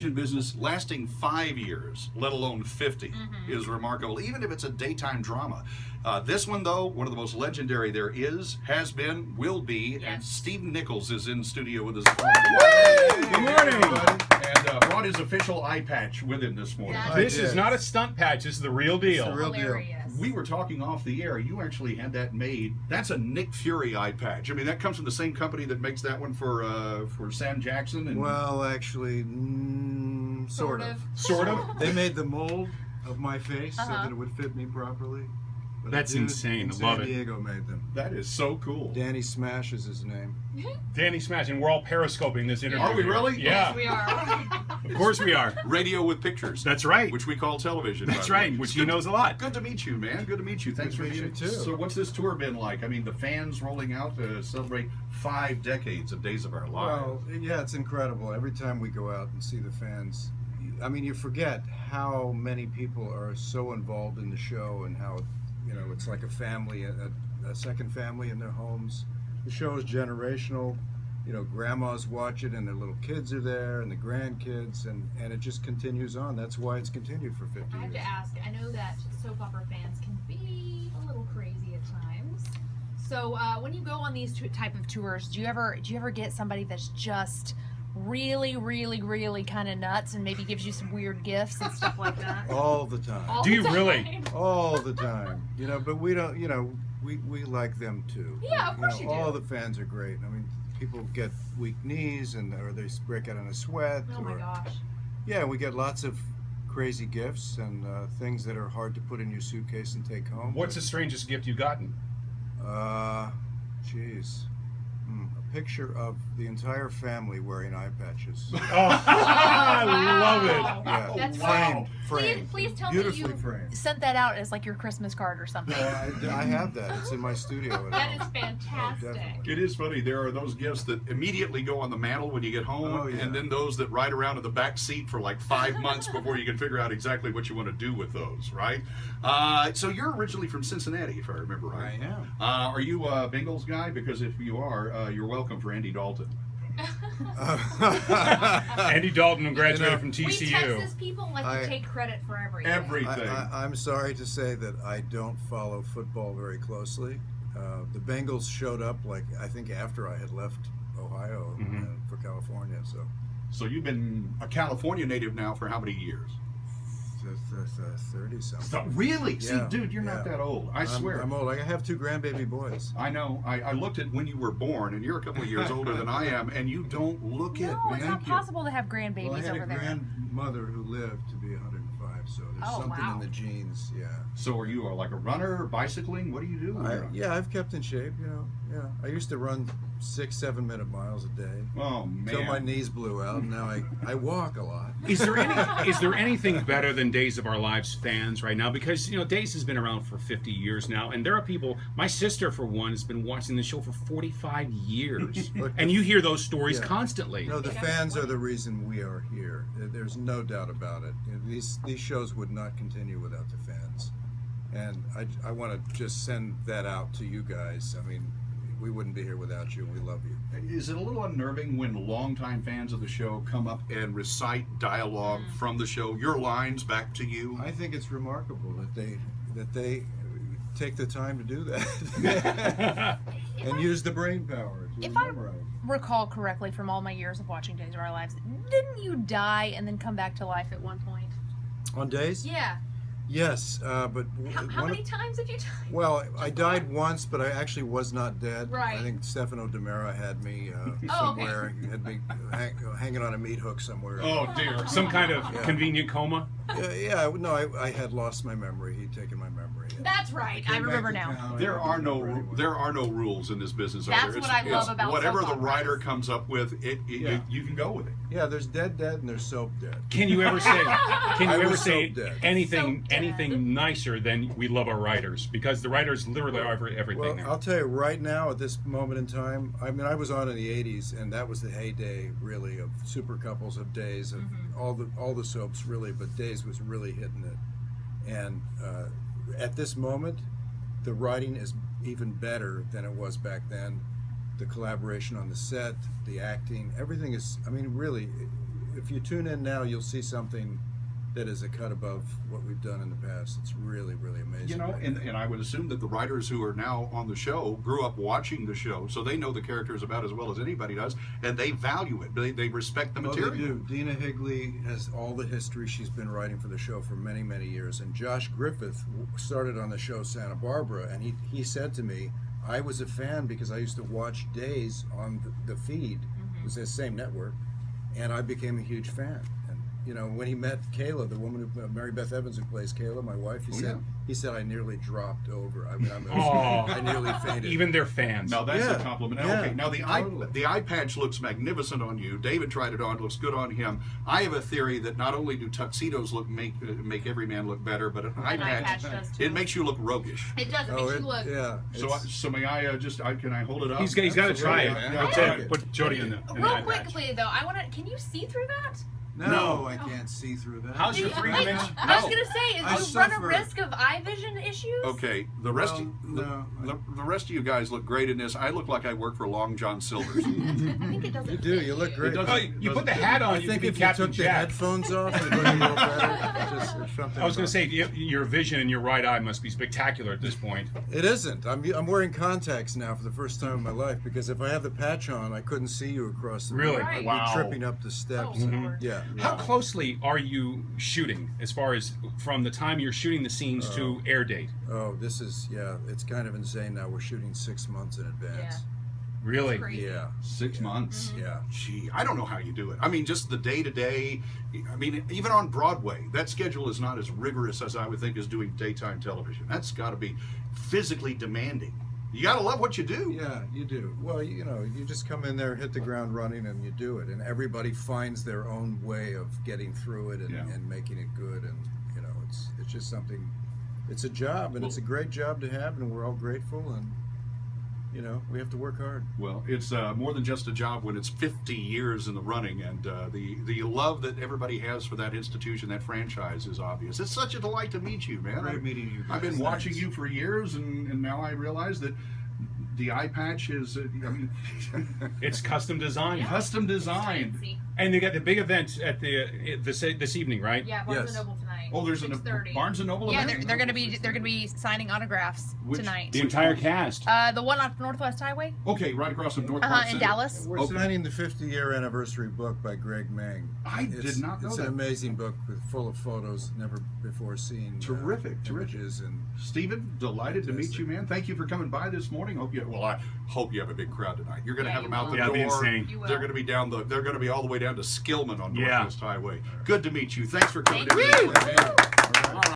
Business lasting 5 years, let alone 50, is remarkable, even if it's a daytime drama. This one, though, one of the most legendary there is, has been, will be, and Steve Nichols is in studio with us. Good morning. And brought his official eye patch with him this morning. This is not a stunt patch. This is the real deal. It's the real deal. We were talking off the air. You actually had that made. That's a Nick Fury eye patch. I mean, that comes from the same company that makes that one for Sam Jackson. And Well, actually, sort of. Sort of. They made the mold of my face so that it would fit me properly. But That's a dude insane. in I love San it. Diego made them. that is so cool. Danny Smash is his name. Danny Smash, and we're all periscoping this interview. Are we really? Yeah. Yes, we are. Of course we are. Radio with pictures. That's right. Which we call television. That's by the way. right, which he knows a lot. Good to meet you, man. Good to meet you. Thanks Good for to meet being you, too. So what's this tour been like? I mean, the fans rolling out to celebrate 5 decades of Days of Our Lives. Well, yeah, it's incredible. Every time we go out and see the fans, I mean, you forget how many people are so involved in the show and how, it's like a family, a second family in their homes. The show is generational. Grandmas watch it and their little kids are there and the grandkids, and it just continues on. That's why it's continued for 50 I have years. to ask, I know that soap opera fans can be a little crazy at times. So when you go on these type of tours, do you ever get somebody that's just really kind of nuts and maybe gives you some weird gifts and stuff like that? All the time. All Do the you time? really? All the time. But we don't, we like them too. Yeah, of course you do. All the fans are great. I mean, people get weak knees or they break out in a sweat. Oh my gosh. Yeah, we get lots of crazy gifts and things that are hard to put in your suitcase and take home. What's the strangest gift you've gotten? Geez. A picture of the entire family wearing eye patches. Oh, I love it. Yeah, That's framed. Please tell me Beautifully you framed. sent that out as like your Christmas card or something. I have that. It's in my studio. At That home. is fantastic. definitely. It is funny. There are those gifts that immediately go on the mantle when you get home, Oh, yeah. and then those that ride around in the back seat for like 5 months before you can figure out exactly what you want to do with those, right? So you're originally from Cincinnati, if I remember right. I am. Are you a Bengals guy? Because if you are, you're welcome for Andy Dalton. Andy Dalton who graduated from We TCU. Texas people like I- to take credit for everything. Everything. I'm sorry to say that I don't follow football very closely. The Bengals showed up, I think after I had left Ohio for California. So you've been a California native now for how many years? 30 something. So, really? See, Yeah, dude, you're not that old. I swear. I'm old. I have 2 grandbaby boys. I know. I looked at when you were born, and you're a couple of years older than I am, and you don't look it, No, man. it's not possible to have grandbabies Well, I had over a there. grandmother who lived to be 105, so there's Oh, something wow. in the genes. Yeah. So are you like a runner, bicycling? What do you do? when you're- Yeah, I've kept in shape. Yeah. I used to run 6-7 minute miles a day Oh until my man. knees blew out. And now I walk a lot. Is there anything better than Days of Our Lives fans right now? Because Days has been around for 50 years now, and there are people. My sister, for one, has been watching the show for 45 years, Look, and you hear those stories Yeah. constantly. No, the fans are the reason we are here. There's no doubt about it. These shows would not continue without the fans, and I want to just send that out to you guys. I mean, we wouldn't be here without you. We love you. Is it a little unnerving when longtime fans of the show come up and recite dialogue from the show, your lines back to you? I think it's remarkable that they take the time to do that and use the brain power to If I memorize. recall correctly from all my years of watching Days of Our Lives, didn't you die and then come back to life at one point? On Days? Yeah. Yes, but How many times have you died? Well, I died once, but I actually was not dead. Right. I think Stefano DiMera had me Oh, okay. somewhere. He had me hanging on a meat hook somewhere. Oh dear. Some kind of Yeah. convenient coma. No, I had lost my memory. He'd taken my memory. That's right. I Came back remember to now. town. I There don't are remember anywhere. no rules in this business. That's what I love about whatever soap the operas. writer comes up with. Yeah. You can go with it. Yeah, there's dead, and there's soap dead. Can you ever say? Can I you ever was say so dead. anything So dead. anything nicer than we love our writers? Because the writers literally are everything Well, now. I'll tell you right now, at this moment in time, I mean, I was on in the '80s, and that was the heyday, really, of super couples, of Days, of all the soaps, really. But Days was really hitting it, and at this moment, the writing is even better than it was back then. The collaboration on the set, the acting, everything is. I mean, really, if you tune in now, you'll see something that is a cut above what we've done in the past. It's really, really amazing. You know, and I would assume that the writers who are now on the show grew up watching the show, so they know the characters about as well as anybody does, and they value it. They respect the material. They do. Dina Higley has all the history. She's been writing for the show for many, many years. And Josh Griffith started on the show Santa Barbara, and he said to me, I was a fan because I used to watch Days on the feed. It was the same network, and I became a huge fan. You know, when he met Kayla, the woman who, Mary Beth Evans, who plays Kayla, my wife, he said I nearly dropped over. I mean, I nearly fainted. Even their fans. Now that's Yeah. a compliment. Yeah. Okay, now Totally. the eye patch looks magnificent on you. David tried it on; looks good on him. I have a theory that not only do tuxedos make every man look better, but an eye patch does too. it makes you look roguish. It does. It makes you look. Yeah. So may I can I hold it up? He's got to try it. Absolutely, That's man. it. Put Jody in the Real eye patch. quickly though, I want to. Can you see through that? No, I can't see through that. How's your I 3 inch? I was gonna say, I do you run a suffer. risk of eye vision issues? Okay, the rest Well, the rest of you guys look great in this. I look like I work for Long John Silver's. I think it doesn't. You do. fit You look great. It doesn't- Oh, you put the hat on. I You think could be if you Captain took the Jack. headphones off, it'd look a little better. Just something I was going to about- say your vision in your right eye must be spectacular at this point. It isn't. I'm wearing contacts now for the first time in my life because if I have the patch on, I couldn't see you across the Really? room. I'd Wow. be tripping up the steps. Oh, and- Lord. yeah. How closely are you shooting, as far as from the time you're shooting the scenes to air date? Oh, this is it's kind of insane now. We're shooting 6 months in advance. Really? Crazy. Yeah. 6 months. Yeah. Gee, I don't know how you do it. I mean, just the day to day. I mean, even on Broadway, that schedule is not as rigorous as I would think as doing daytime television. That's got to be physically demanding. You got to love what you do. Yeah, you do. Well, you know, you just come in there, hit the ground running, and you do it. And everybody finds their own way of getting through it and, Yeah. and making it good. And you know, it's just something. It's a job, and it's a great job to have, and we're all grateful. And you know, we have to work hard. Well, it's more than just a job when it's 50 years in the running, and the love that everybody has for that institution, that franchise, is obvious. It's such a delight to meet you, man. Great meeting you guys. I've been watching Thanks. you for years, and now I realize that the eye patch is, It's custom designed. custom designed. Fancy. And they got the big event at this evening, right? Yeah, Barnes Yes. and Noble tonight. Oh, there's a 6:30. Barnes and Noble Yeah, event? they're gonna be signing autographs Which- tonight. The entire cast. The one off Northwest Highway. Okay, right across from North Park In Center. Dallas. We're Okay. signing the 50-year anniversary book by Greg Mang. I did not know It's that. an amazing book full of photos never before seen. Terrific. Images and Stephen, delighted to meet you, man. Thank you for coming by this morning. I hope you have a big crowd tonight. You're going to Yeah, have you them out will. the Yeah, it'll be door. insane. You will. They're going to be they're going to be all the way down to Skillman on Yeah. Northwest Highway. Good to meet you. Thanks for coming Thank in. you. Man.